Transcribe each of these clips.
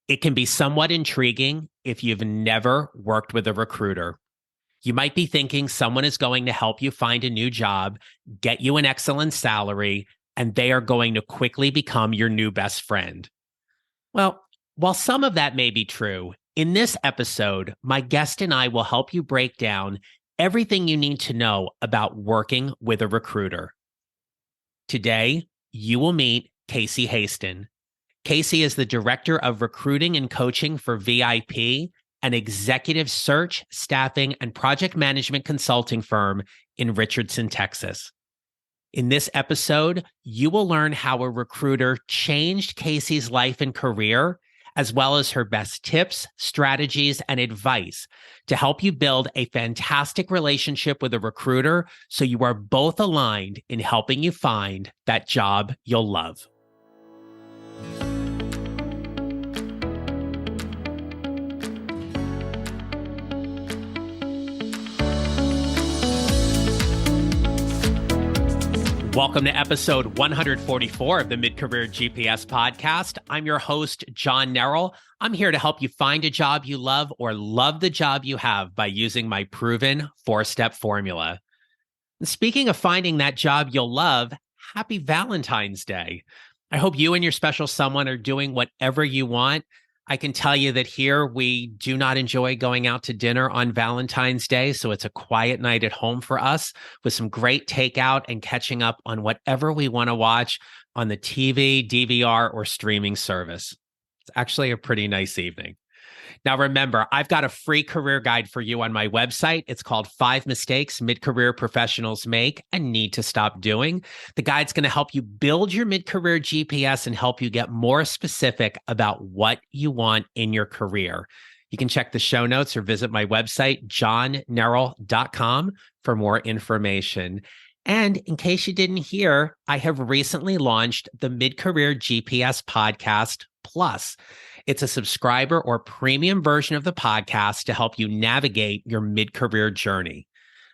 It can be somewhat intriguing if you've never worked with a recruiter. You might be thinking someone is going to help you find a new job, get you an excellent salary, and they are going to quickly become your new best friend. Well, while some of that may be true, in this episode, my guest and I will help you break down everything you need to know about working with a recruiter. Today, you will meet Casey Hasten. Casey is the Director of Recruiting and Coaching for VIP, an executive search, staffing, and project management consulting firm in Richardson, Texas. In this episode, you will learn how a recruiter changed Casey's life and career, as well as her best tips, strategies, and advice to help you build a fantastic relationship with a recruiter so you are both aligned in helping you find that job you'll love. Welcome to episode 144 of the Mid-Career GPS podcast. I'm your host, John Nerrill. I'm here to help you find a job you love or love the job you have by using my proven 4-step formula. And speaking of finding that job you'll love, happy Valentine's Day. I hope you and your special someone are doing whatever you want. I can tell you that here we do not enjoy going out to dinner on Valentine's Day, so it's a quiet night at home for us with some great takeout and catching up on whatever we want to watch on the TV, DVR, or streaming service. It's actually a pretty nice evening. Now, remember, I've got a free career guide for you on my website. It's called 5 Mistakes Mid-Career Professionals Make and Need to Stop Doing. The guide's going to help you build your mid-career GPS and help you get more specific about what you want in your career. You can check the show notes or visit my website, johnnerrill.com, for more information. And in case you didn't hear, I have recently launched the Mid-Career GPS Podcast Plus. It's a subscriber or premium version of the podcast to help you navigate your mid-career journey.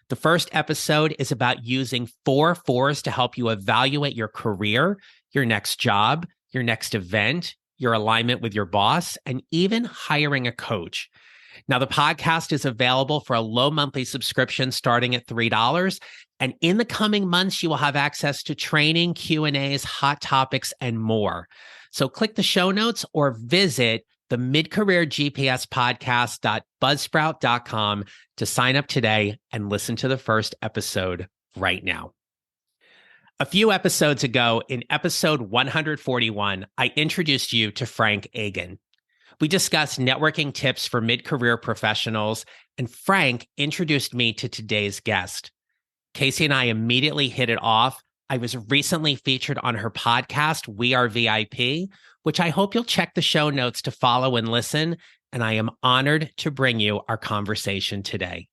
The first episode is about using 4 4s to help you evaluate your career, your next job, your next event, your alignment with your boss, and even hiring a coach. Now, the podcast is available for a low monthly subscription starting at $3. And in the coming months, you will have access to training, Q&As, hot topics, and more. So click the show notes or visit the midcareergpspodcast.buzzsprout.com to sign up today and listen to the first episode right now. A few episodes ago, in episode 141, I introduced you to Frank Agan. We discussed networking tips for mid-career professionals, and Frank introduced me to today's guest. Casey and I immediately hit it off. I was recently featured on her podcast, We Are VIP, which I hope you'll check the show notes to follow and listen, and I am honored to bring you our conversation today.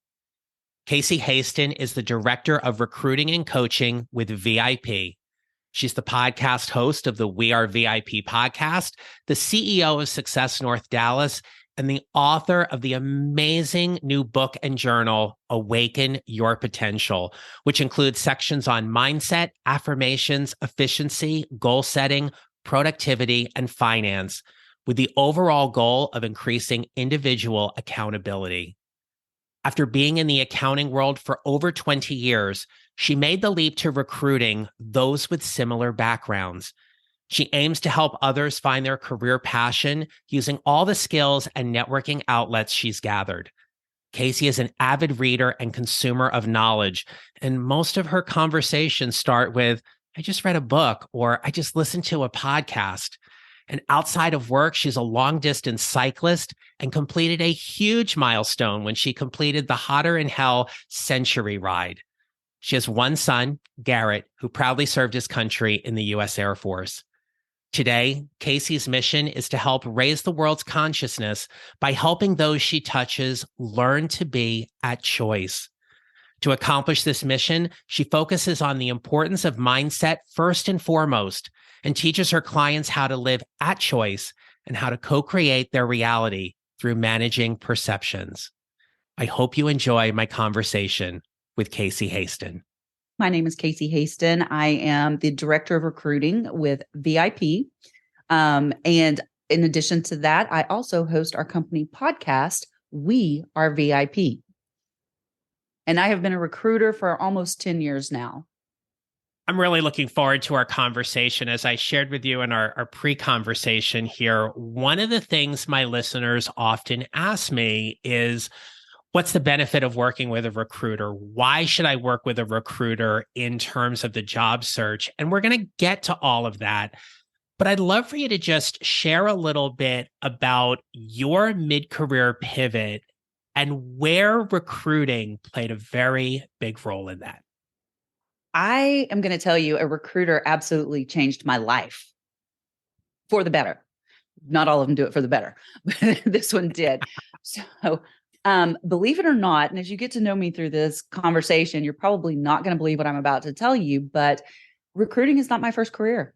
Casey Hasten is the Director of Recruiting and Coaching with VIP. She's the podcast host of the We Are VIP podcast, the CEO of Success North Dallas, and the author of the amazing new book and journal, Awaken Your Potential, which includes sections on mindset, affirmations, efficiency, goal setting, productivity, and finance, with the overall goal of increasing individual accountability. After being in the accounting world for over 20 years, she made the leap to recruiting those with similar backgrounds. She aims to help others find their career passion using all the skills and networking outlets she's gathered. Casey is an avid reader and consumer of knowledge, and most of her conversations start with, I just read a book, or I just listened to a podcast. And outside of work, she's a long-distance cyclist and completed a huge milestone when she completed the Hotter in Hell Century Ride. She has one son, Garrett, who proudly served his country in the U.S. Air Force. Today, Casey's mission is to help raise the world's consciousness by helping those she touches learn to be at choice. To accomplish this mission, she focuses on the importance of mindset first and foremost, and teaches her clients how to live at choice and how to co-create their reality through managing perceptions. I hope you enjoy my conversation with Casey Hasten. My name is Casey Hasten. I am the Director of Recruiting with VIP. And in addition to that, I also host our company podcast, We Are VIP. And I have been a recruiter for almost 10 years now. I'm really looking forward to our conversation. As I shared with you in our pre-conversation here, one of the things my listeners often ask me is, what's the benefit of working with a recruiter? Why should I work with a recruiter in terms of the job search? And we're going to get to all of that. But I'd love for you to just share a little bit about your mid-career pivot and where recruiting played a very big role in that. I am going to tell you, a recruiter absolutely changed my life for the better. Not all of them do it for the better, but this one did. So, believe it or not, and as you get to know me through this conversation, you're probably not going to believe what I'm about to tell you, but recruiting is not my first career.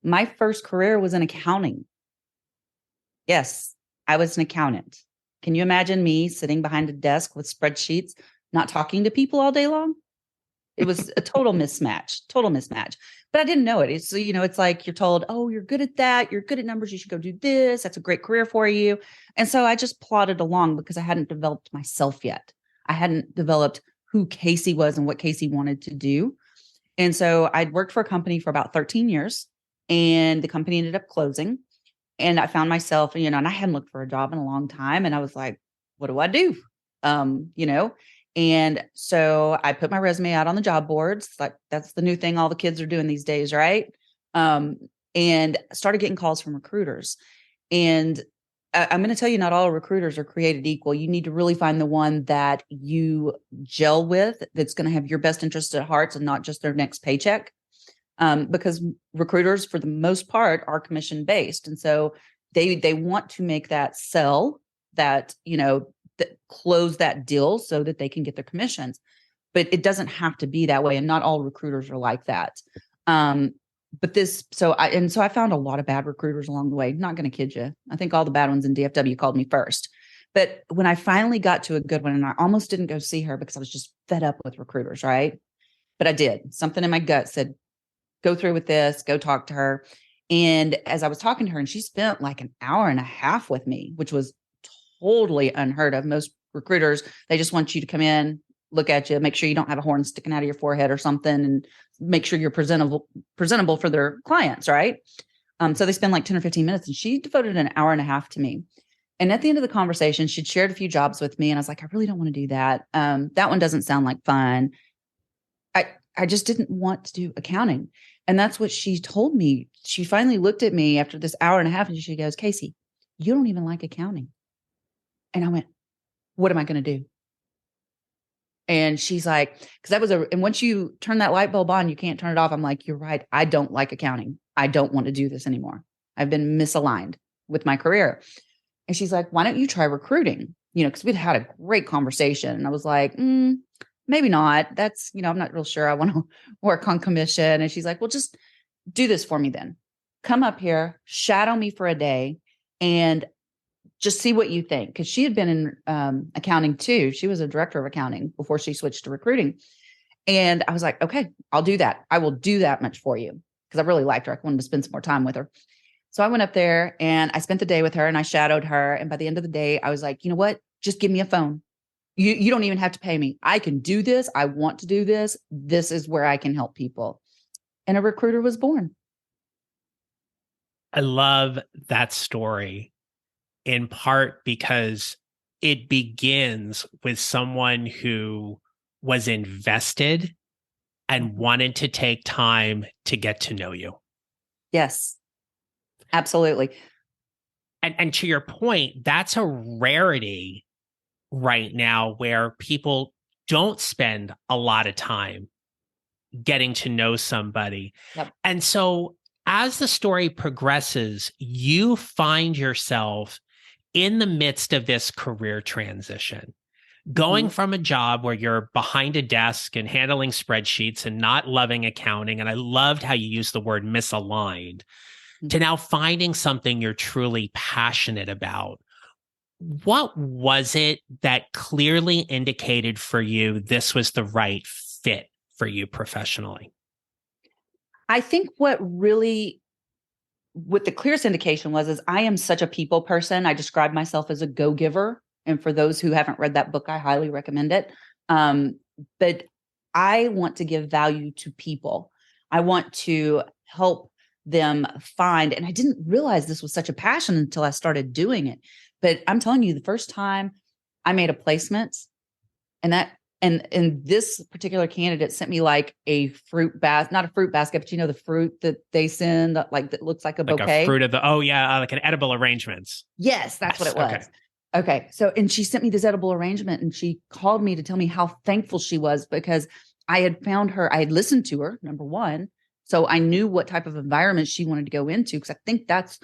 My first career was in accounting. Yes, I was an accountant. Can you imagine me sitting behind a desk with spreadsheets, not talking to people all day long? It was a total mismatch. But I didn't know it. It's like you're told, oh, you're good at that. You're good at numbers. You should go do this. That's a great career for you. And so I just plodded along because I hadn't developed myself yet. I hadn't developed who Casey was and what Casey wanted to do. And so I'd worked for a company for about 13 years, and the company ended up closing. And I found myself, and I hadn't looked for a job in a long time. And I was like, what do I do? And so I put my resume out on the job boards. Like, that's the new thing all the kids are doing these days, right? And started getting calls from recruiters. And I'm going to tell you, not all recruiters are created equal. You need to really find the one that you gel with, that's going to have your best interest at heart and not just their next paycheck. Because recruiters, for the most part, are commission based. And so they want to make that sell, that, that close that deal so that they can get their commissions. But it doesn't have to be that way. And not all recruiters are like that. So I found a lot of bad recruiters along the way. Not going to kid you. I think all the bad ones in DFW called me first. But when I finally got to a good one, and I almost didn't go see her because I was just fed up with recruiters, right? But I did. Something in my gut said, go through with this, go talk to her. And as I was talking to her, and she spent like an hour and a half with me, which was totally unheard of. Most recruiters, they just want you to come in, look at you, make sure you don't have a horn sticking out of your forehead or something, and make sure you're presentable for their clients, right? So they spend like 10 or 15 minutes, and she devoted an hour and a half to me. And at the end of the conversation, she'd shared a few jobs with me, and I was like, I really don't want to do that. That one doesn't sound like fun. I just didn't want to do accounting. And that's what she told me. She finally looked at me after this hour and a half, and she goes, Casey, you don't even like accounting. And I went, what am I going to do? And she's like, and once you turn that light bulb on, you can't turn it off. I'm like, you're right. I don't like accounting. I don't want to do this anymore. I've been misaligned with my career. And she's like, why don't you try recruiting? Because we'd had a great conversation. And I was like, maybe not. That's, I'm not real sure I want to work on commission. And she's like, well, just do this for me then. Come up here, shadow me for a day, and just see what you think. Because she had been in accounting too. She was a director of accounting before she switched to recruiting. And I was like, okay, I'll do that. I will do that much for you. Because I really liked her. I wanted to spend some more time with her. So I went up there and I spent the day with her, and I shadowed her. And by the end of the day, I was like, you know what? Just give me a phone. You don't even have to pay me. I can do this. I want to do this. This is where I can help people. And a recruiter was born. I love that story, in part because it begins with someone who was invested and wanted to take time to get to know you. Yes, absolutely. And to your point, that's a rarity right now, where people don't spend a lot of time getting to know somebody. Yep. And so as the story progresses, you find yourself in the midst of this career transition, going from a job where you're behind a desk and handling spreadsheets and not loving accounting. And I loved how you used the word misaligned, to now finding something you're truly passionate about. What was it that clearly indicated for you this was the right fit for you professionally? I think what really what the clearest indication is I am such a people person. I describe myself as a go-giver. And for those who haven't read that book, I highly recommend it. But I want to give value to people. I want to help them find, and I didn't realize this was such a passion until I started doing it. But I'm telling you, the first time I made a placement, and this particular candidate sent me like a fruit basket, not a fruit basket, but the fruit that they send, that looks like a bouquet. Like a fruit of like an edible arrangements. Yes, that's what it was. Okay. So, and she sent me this edible arrangement, and she called me to tell me how thankful she was because I had found her, I had listened to her, number one. So I knew what type of environment she wanted to go into, because I think that's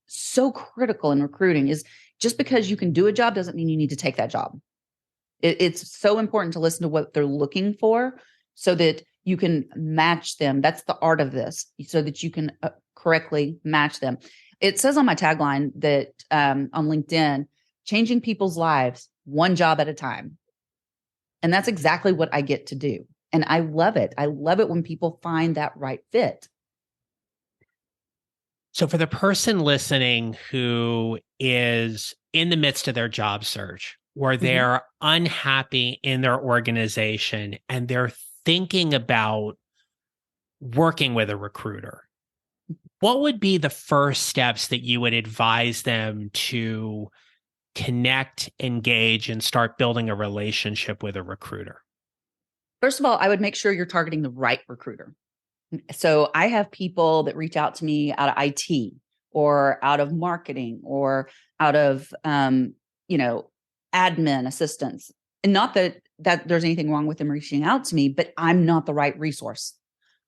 so critical in recruiting. Is just because you can do a job doesn't mean you need to take that job. It's so important to listen to what they're looking for so that you can match them. That's the art of this, so that you can correctly match them. It says on my tagline that on LinkedIn, changing people's lives one job at a time. And that's exactly what I get to do. And I love it. I love it when people find that right fit. So for the person listening who is in the midst of their job search, or they're unhappy in their organization and they're thinking about working with a recruiter, what would be the first steps that you would advise them to connect, engage, and start building a relationship with a recruiter? First of all, I would make sure you're targeting the right recruiter. So I have people that reach out to me out of IT or out of marketing or out of, admin assistants. And not that there's anything wrong with them reaching out to me, but I'm not the right resource.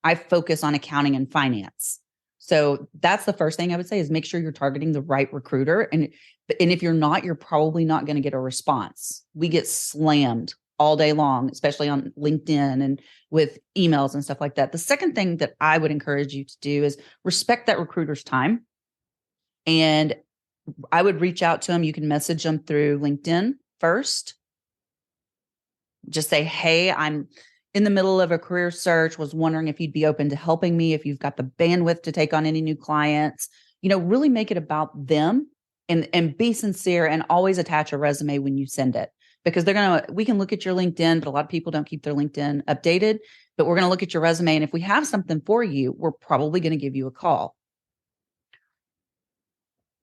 I focus on accounting and finance. So that's the first thing I would say is make sure you're targeting the right recruiter. And if you're not, you're probably not going to get a response. We get slammed all day long, especially on LinkedIn and with emails and stuff like that. The second thing that I would encourage you to do is respect that recruiter's time. And I would reach out to them. You can message them through LinkedIn first. Just say, hey, I'm in the middle of a career search, was wondering if you'd be open to helping me, if you've got the bandwidth to take on any new clients. Really make it about them and be sincere, and always attach a resume when you send it. Because we can look at your LinkedIn, but a lot of people don't keep their LinkedIn updated. But we're going to look at your resume. And if we have something for you, we're probably going to give you a call.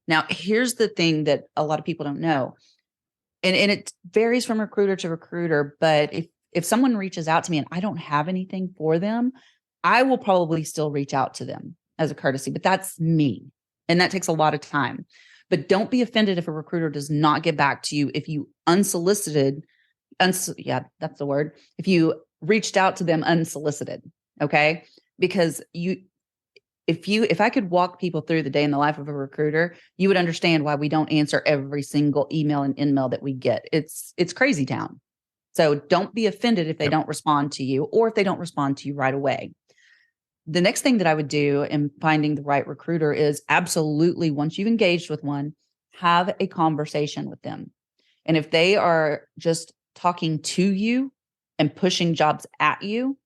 Now, here's the thing that a lot of people don't know. And it varies from recruiter to recruiter. But if someone reaches out to me and I don't have anything for them, I will probably still reach out to them as a courtesy. But that's me. And that takes a lot of time. But don't be offended if a recruiter does not get back to you if you that's the word. If you reached out to them unsolicited, okay? Because if I could walk people through the day in the life of a recruiter, you would understand why we don't answer every single email and in-mail that we get. It's crazy town. So don't be offended if they don't respond to you, or if they don't respond to you right away. The next thing that I would do in finding the right recruiter is absolutely, once you've engaged with one, have a conversation with them. And if they are just talking to you and pushing jobs at you,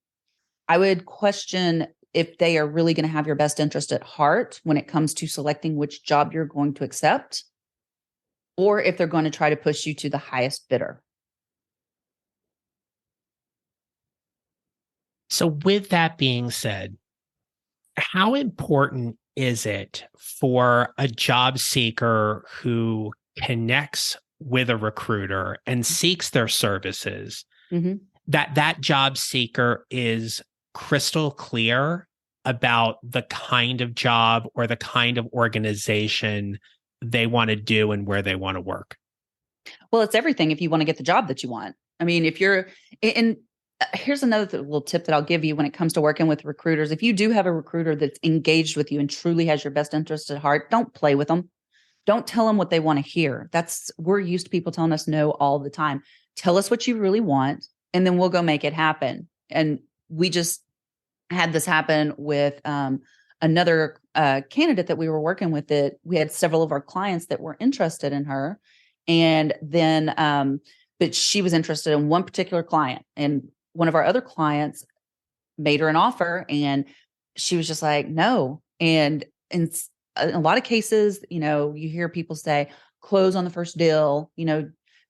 I would question if they are really going to have your best interest at heart when it comes to selecting which job you're going to accept, or if they're going to try to push you to the highest bidder. So with that being said, how important is it for a job seeker who connects with a recruiter and seeks their services, that job seeker is crystal clear about the kind of job or the kind of organization they want to do and where they want to work? Well, it's everything if you want to get the job that you want. I mean, if you're in, here's another little tip that I'll give you when it comes to working with recruiters. If you do have a recruiter that's engaged with you and truly has your best interest at heart, don't play with them. Don't tell them what they want to hear. We're used to people telling us no all the time. Tell us what you really want, and then we'll go make it happen. And we just had this happen with another candidate that we were working with. That we had several of our clients that were interested in her, and then but she was interested in one particular client, and one of our other clients made her an offer, and she was just like, no. And in a lot of cases, you hear people say close on the first deal,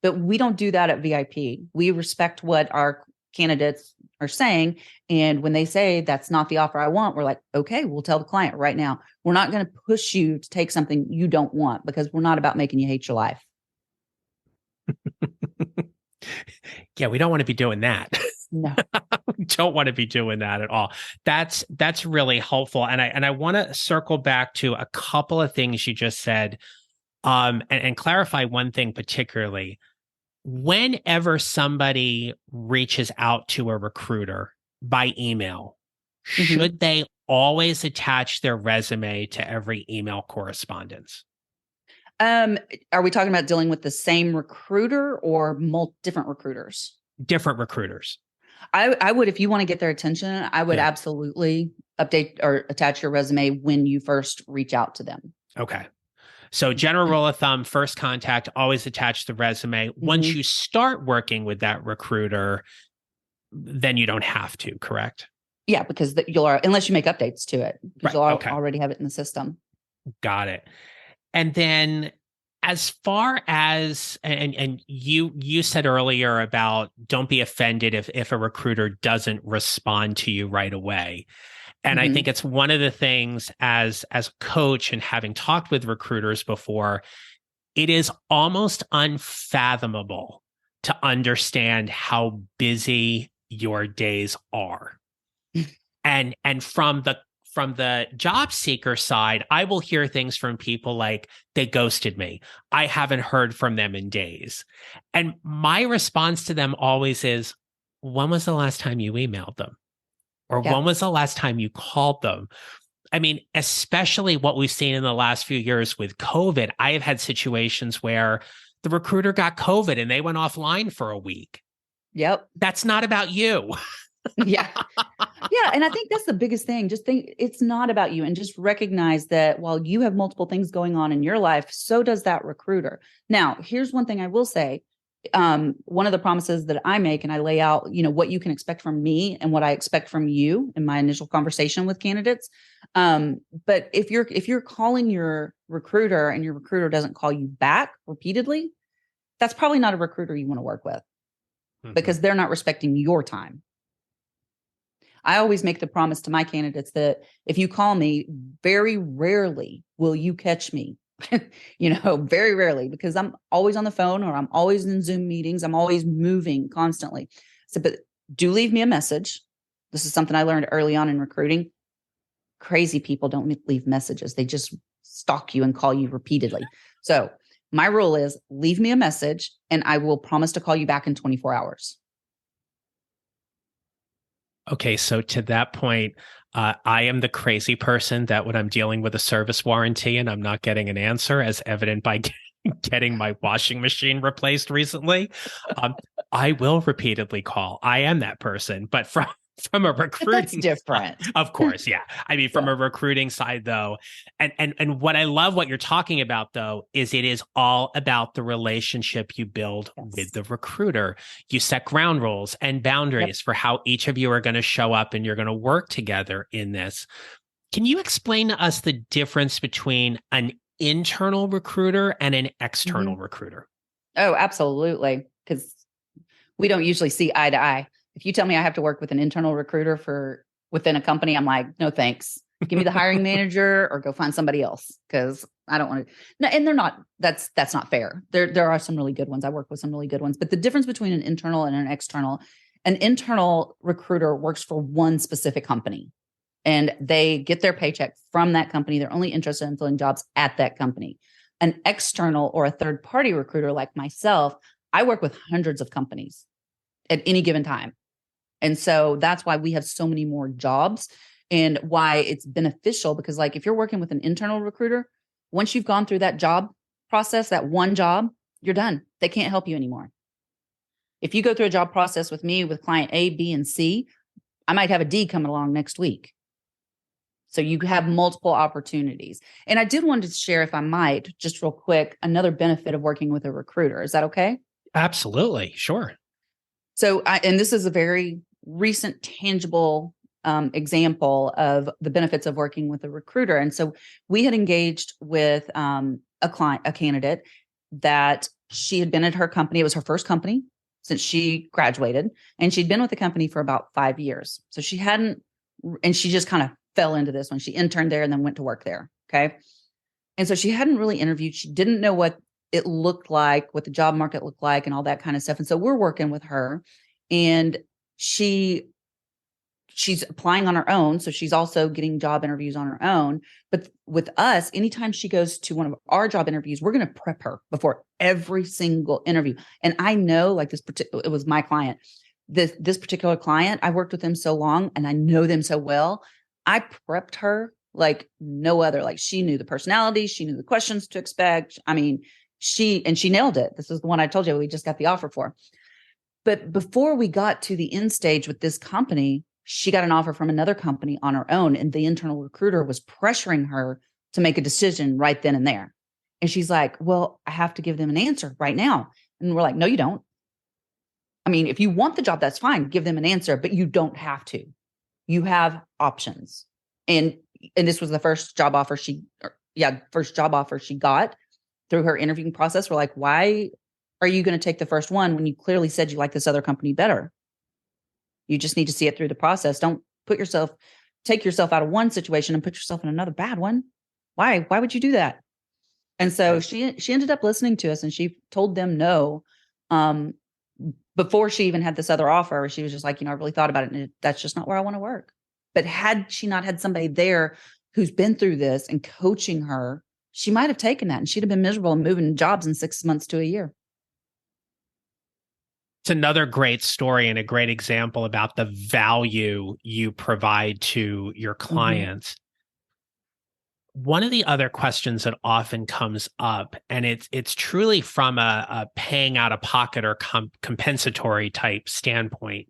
but we don't do that at VIP. We respect what our candidates are saying. And when they say that's not the offer I want, we're like, okay, we'll tell the client right now. We're not going to push you to take something you don't want, because we're not about making you hate your life. Yeah, we don't want to be doing that. No. We don't want to be doing that at all. That's really helpful. And I want to circle back to a couple of things you just said, and clarify one thing particularly. Whenever somebody reaches out to a recruiter by email, should they always attach their resume to every email correspondence? Are we talking about dealing with the same recruiter or different recruiters? Different recruiters. I would, if you want to get their attention, I would absolutely update or attach your resume when you first reach out to them. Okay. So general rule of thumb, first contact, always attach the resume. Once you start working with that recruiter, then you don't have to, correct? Yeah, because unless you make updates to it, because you'll already have it in the system. Got it. And then as far as, and you said earlier about don't be offended if a recruiter doesn't respond to you right away. And I think it's one of the things as a coach and having talked with recruiters before, it is almost unfathomable to understand how busy your days are. And from the job seeker side, I will hear things from people like, they ghosted me. I haven't heard from them in days. And my response to them always is, when was the last time you emailed them? Or when was the last time you called them? I mean, especially what we've seen in the last few years with COVID, I have had situations where the recruiter got COVID and they went offline for a week. Yep. That's not about you. Yeah. And I think that's the biggest thing. Just think it's not about you, and just recognize that while you have multiple things going on in your life, so does that recruiter. Now, here's one thing I will say. One of the promises that I make, and I lay out, what you can expect from me and what I expect from you in my initial conversation with candidates. But if you're calling your recruiter and your recruiter doesn't call you back repeatedly, that's probably not a recruiter you want to work with, because they're not respecting your time. I always make the promise to my candidates that if you call me, very rarely will you catch me. Very rarely, because I'm always on the phone or I'm always in Zoom meetings. I'm always moving constantly. So, but do leave me a message. This is something I learned early on in recruiting. Crazy people don't leave messages. They just stalk you and call you repeatedly. So my rule is leave me a message and I will promise to call you back in 24 hours. Okay, so to that point, I am the crazy person that when I'm dealing with a service warranty and I'm not getting an answer, as evident by getting my washing machine replaced recently, I will repeatedly call. I am that person, but from a recruiting, that's different. Of course, yeah. I mean, from a recruiting side, though, and what I love what you're talking about, though, is it is all about the relationship you build with the recruiter. You set ground rules and boundaries for how each of you are going to show up, and you're going to work together in this. Can you explain to us the difference between an internal recruiter and an external recruiter? Oh, absolutely. Because we don't usually see eye to eye. If you tell me I have to work with an internal recruiter within a company, I'm like, no, thanks. Give me the hiring manager or go find somebody else, because I don't want to. No, and they're not. That's not fair. There are some really good ones. I work with some really good ones. But the difference between an internal and an internal recruiter works for one specific company, and they get their paycheck from that company. They're only interested in filling jobs at that company. An external or a third party recruiter like myself, I work with hundreds of companies at any given time. And so that's why we have so many more jobs, and why it's beneficial, because like if you're working with an internal recruiter, once you've gone through that job process, that one job, you're done. They can't help you anymore. If you go through a job process with me with client A, B, and C, I might have a D coming along next week. So you have multiple opportunities. And I did want to share, if I might, just real quick, another benefit of working with a recruiter. Is that okay? Absolutely. Sure. So, and this is a very recent, tangible example of the benefits of working with a recruiter. And so we had engaged with a candidate that she had been at her company. It was her first company since she graduated, and she'd been with the company for about 5 years. So she hadn't, and she just kind of fell into this when she interned there and then went to work there. Okay. And so she hadn't really interviewed. She didn't know what it looked like, what the job market looked like, and all that kind of stuff. And so we're working with her, and she's applying on her own. So she's also getting job interviews on her own. But with us, anytime she goes to one of our job interviews, we're going to prep her before every single interview. And I know, like it was my client, this particular client, I worked with them so long and I know them so well. I prepped her like no other. Like, she knew the personality, she knew the questions to expect. I mean, she nailed it. This is the one I told you we just got the offer for. But before we got to the end stage with this company, she got an offer from another company on her own, and the internal recruiter was pressuring her to make a decision right then and there. And she's like, well, I have to give them an answer right now. And we're like, no, you don't. I mean, if you want the job, that's fine. Give them an answer, but you don't have to. You have options. And this was the first job offer she got through her interviewing process. We're like, why are you going to take the first one when you clearly said you like this other company better? You just need to see it through the process. Don't take yourself out of one situation and put yourself in another bad one. Why would you do that? And so she ended up listening to us, and she told them no. Before she even had this other offer, she was just like, I really thought about it, and that's just not where I want to work. But had she not had somebody there who's been through this and coaching her, she might have taken that, and she'd have been miserable and moving jobs in 6 months to a year. It's another great story and a great example about the value you provide to your clients. Mm-hmm. One of the other questions that often comes up, and it's truly from a paying out of pocket or compensatory type standpoint.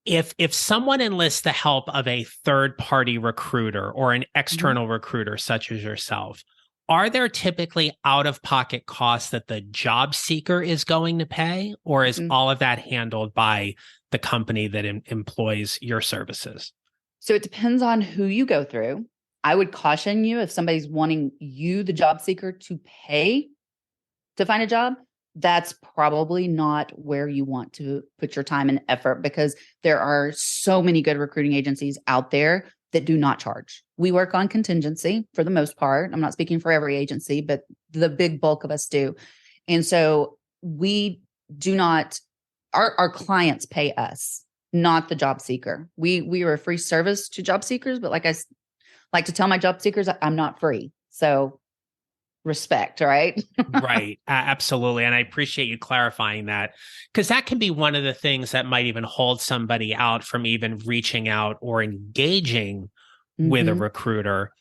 If someone enlists the help of a third-party recruiter or an external recruiter such as yourself, are there typically out-of-pocket costs that the job seeker is going to pay, or is all of that handled by the company that employs your services? So it depends on who you go through. I would caution you, if somebody's wanting you, the job seeker, to pay to find a job, that's probably not where you want to put your time and effort, because there are so many good recruiting agencies out there that do not charge. We work on contingency for the most part. I'm not speaking for every agency, but the big bulk of us do. And so we do not, our clients pay us, not the job seeker. We are a free service to job seekers, but like I like to tell my job seekers, I'm not free. So respect, right? Right. Absolutely. And I appreciate you clarifying that, because that can be one of the things that might even hold somebody out from even reaching out or engaging with a recruiter.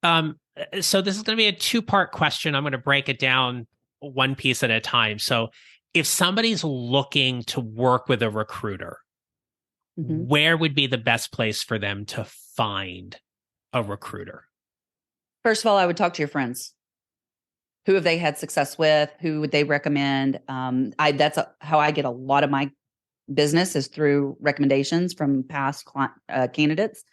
So this is going to be a two-part question. I'm going to break it down one piece at a time. So if somebody's looking to work with a recruiter, where would be the best place for them to find a recruiter? First of all, I would talk to your friends. Who have they had success with? Who would they recommend? That's how I get a lot of my business, is through recommendations from past candidates.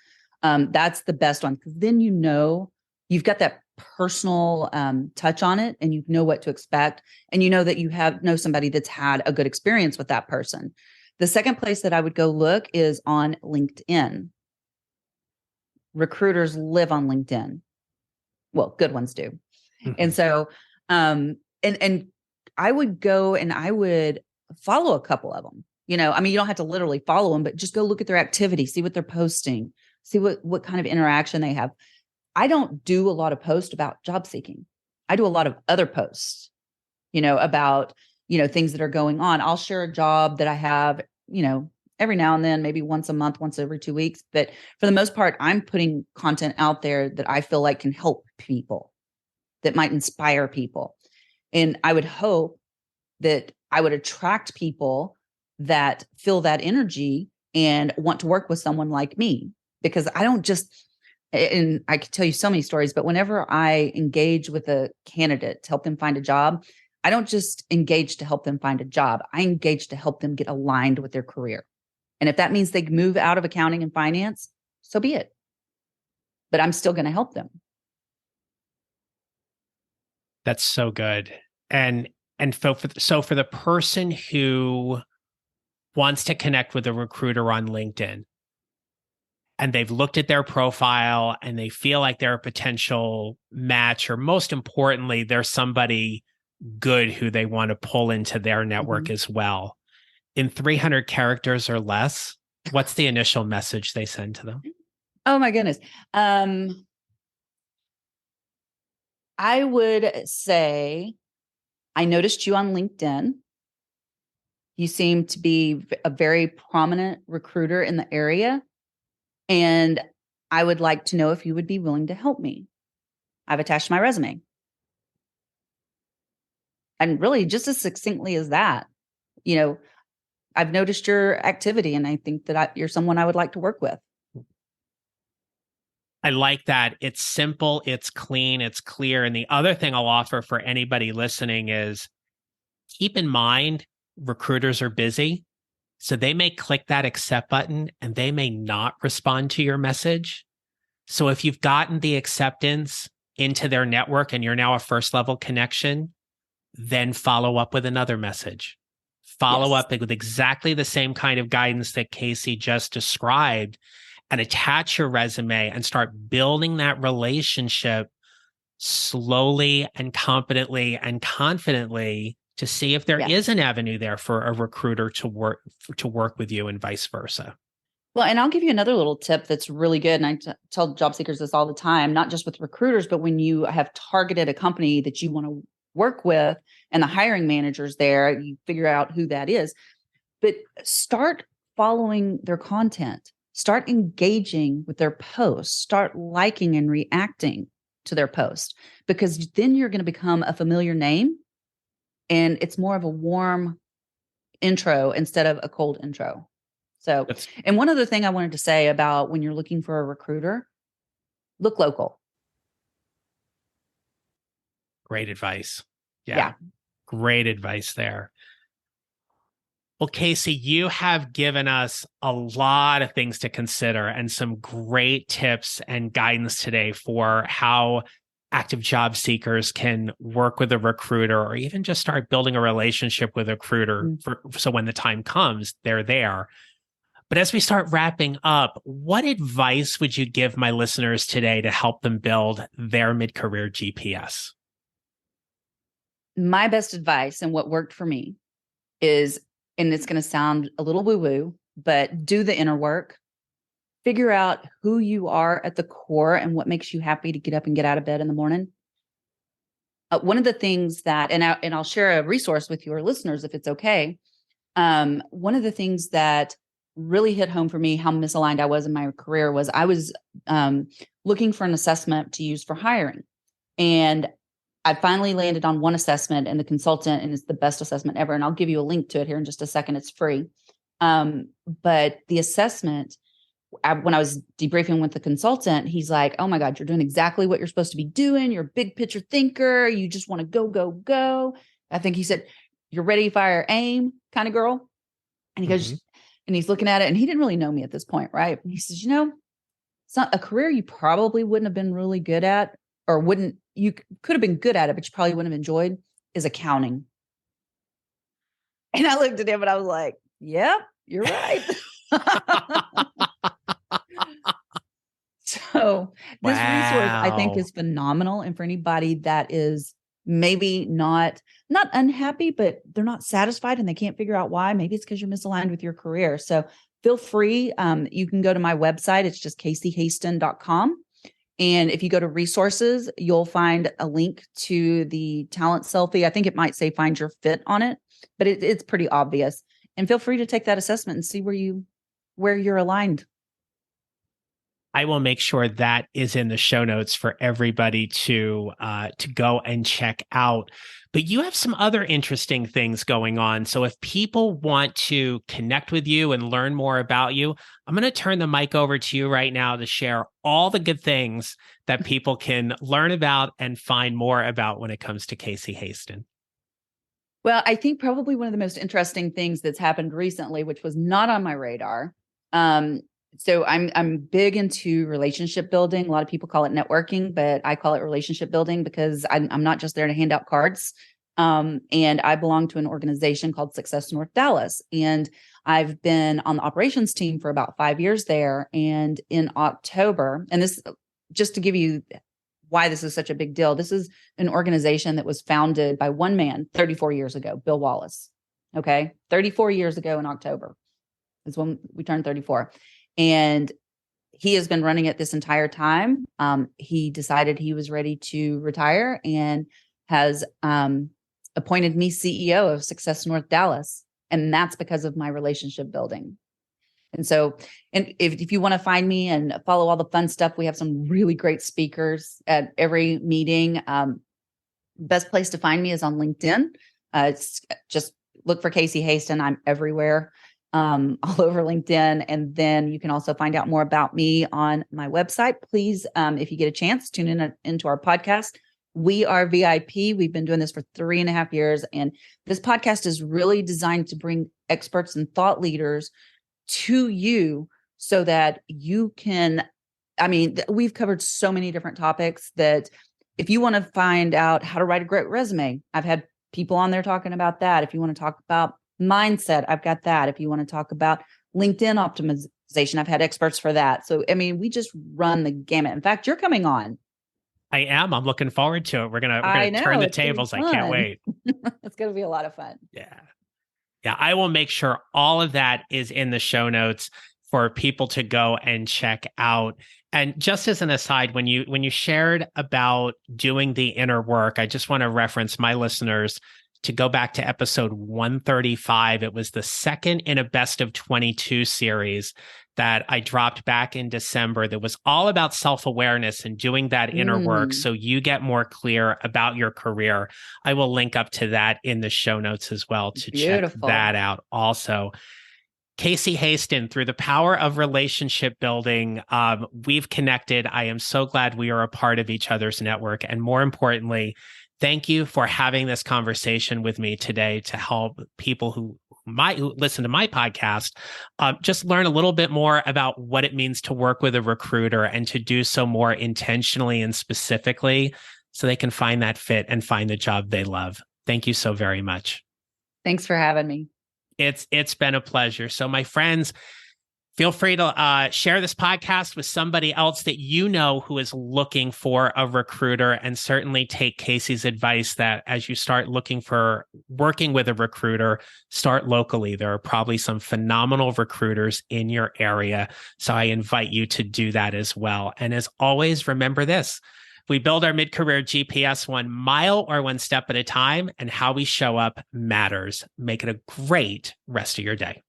That's the best one, because then you've got that personal touch on it, and you know what to expect, and you know that you know somebody that's had a good experience with that person. The second place that I would go look is on LinkedIn. Recruiters live on LinkedIn. Well, good ones do. And so, and I would go and I would follow a couple of them, you don't have to literally follow them, but just go look at their activity, see what they're posting, see what kind of interaction they have. I don't do a lot of posts about job seeking. I do a lot of other posts, about, things that are going on. I'll share a job that I have, every now and then, maybe once a month, once every 2 weeks. But for the most part, I'm putting content out there that I feel like can help people, that might inspire people. And I would hope that I would attract people that feel that energy and want to work with someone like me, because I don't and I could tell you so many stories, but whenever I engage with a candidate to help them find a job, I don't just engage to help them find a job. I engage to help them get aligned with their career. And if that means they move out of accounting and finance, so be it. But I'm still going to help them. That's so good. And so for the person who wants to connect with a recruiter on LinkedIn and they've looked at their profile and they feel like they're a potential match, or most importantly, they're somebody good who they want to pull into their network as well. In 300 characters or less, what's the initial message they send to them? Oh my goodness. I would say, I noticed you on LinkedIn. You seem to be a very prominent recruiter in the area. And I would like to know if you would be willing to help me. I've attached my resume. And really, just as succinctly as that, I've noticed your activity and I think that you're someone I would like to work with. I like that. It's simple, it's clean, it's clear. And the other thing I'll offer for anybody listening is keep in mind, recruiters are busy. So they may click that accept button and they may not respond to your message. So if you've gotten the acceptance into their network and you're now a first level connection, then follow up with another message. Follow up with exactly the same kind of guidance that Casey just described, and attach your resume and start building that relationship slowly and competently and confidently to see if there is an avenue there for a recruiter to work with you, and vice versa. Well, and I'll give you another little tip that's really good. And I tell job seekers this all the time, not just with recruiters, but when you have targeted a company that you want to work with and the hiring managers there, you figure out who that is, but start following their content, start engaging with their posts, start liking and reacting to their post, because then you're going to become a familiar name and it's more of a warm intro instead of a cold intro. So, and one other thing I wanted to say about when you're looking for a recruiter, look local. Great advice. Yeah. Great advice there. Well, Casey, you have given us a lot of things to consider and some great tips and guidance today for how active job seekers can work with a recruiter, or even just start building a relationship with a recruiter so when the time comes, they're there. But as we start wrapping up, what advice would you give my listeners today to help them build their mid-career GPS? My best advice and what worked for me is, and it's going to sound a little woo-woo, but do the inner work. Figure out who you are at the core and what makes you happy to get up and get out of bed in the morning. One of the things that, and I'll share a resource with your listeners if it's okay. One of the things that really hit home for me, how misaligned I was in my career, was I was looking for an assessment to use for hiring. And I finally landed on one assessment and the consultant, and it's the best assessment ever. And I'll give you a link to it here in just a second. It's free. But the assessment, when I was debriefing with the consultant, he's like, oh my God, you're doing exactly what you're supposed to be doing. You're a big picture thinker. You just want to go, go, go. I think he said, you're ready, fire, aim kind of girl. And he goes, and he's looking at it, and he didn't really know me at this point. Right. And he says, it's not a career you probably wouldn't have been really good at, or you could have been good at it, but you probably wouldn't have enjoyed, is accounting. And I looked at him and I was like, yep, you're right. So this resource I think is phenomenal. And for anybody that is maybe not unhappy, but they're not satisfied and they can't figure out why, maybe it's because you're misaligned with your career. So feel free. You can go to my website. It's just CaseyHasten.com. And if you go to resources, you'll find a link to the talent selfie. I think it might say find your fit on it, but it's pretty obvious. And feel free to take that assessment and see where you're aligned. I will make sure that is in the show notes for everybody to go and check out. But you have some other interesting things going on. So if people want to connect with you and learn more about you, I'm going to turn the mic over to you right now to share all the good things that people can learn about and find more about when it comes to Casey Hasten. Well, I think probably one of the most interesting things that's happened recently, which was not on my radar. So I'm big into relationship building. A lot of people call it networking, but I call it relationship building because I'm not just there to hand out cards. And I belong to an organization called Success North Dallas, and I've been on the operations team for about 5 years there. And in October, and this just to give you why this is such a big deal. This is an organization that was founded by one man 34 years ago, Bill Wallace. Okay. 34 years ago in October is when we turned 34. And he has been running it this entire time. He decided he was ready to retire and has appointed me CEO of Success North Dallas. And that's because of my relationship building. And so, and if you want to find me and follow all the fun stuff, we have some really great speakers at every meeting. Best place to find me is on LinkedIn. It's just look for Casey Hasten. I'm everywhere, all over LinkedIn. And then you can also find out more about me on my website. Please, if you get a chance, tune into our podcast. We are VIP. We've been doing this for 3.5 years. And this podcast is really designed to bring experts and thought leaders to you so that you can, we've covered so many different topics that if you want to find out how to write a great resume, I've had people on there talking about that. If you want to talk about mindset, I've got that. If you want to talk about LinkedIn optimization, I've had experts for that. So, we just run the gamut. In fact, you're coming on. I am. I'm looking forward to it. We're gonna turn the tables. I can't wait. It's gonna be a lot of fun. Yeah. Yeah, I will make sure all of that is in the show notes for people to go and check out. And just as an aside, when you shared about doing the inner work, I just want to reference my listeners to go back to episode 135. It was the second in a best of 22 series that I dropped back in December that was all about self-awareness and doing that inner work so you get more clear about your career. I will link up to that in the show notes as well to check that out also. Casey Hasten, through the power of relationship building, we've connected. I am so glad we are a part of each other's network. And more importantly, thank you for having this conversation with me today to help people who listen to my podcast just learn a little bit more about what it means to work with a recruiter and to do so more intentionally and specifically so they can find that fit and find the job they love. Thank you so very much. Thanks for having me. It's been a pleasure. So my friends, feel free to share this podcast with somebody else that you know who is looking for a recruiter, and certainly take Casey's advice that as you start looking for working with a recruiter, start locally. There are probably some phenomenal recruiters in your area. So I invite you to do that as well. And as always, remember this. We build our mid-career GPS 1 mile or 1 step at a time, and how we show up matters. Make it a great rest of your day.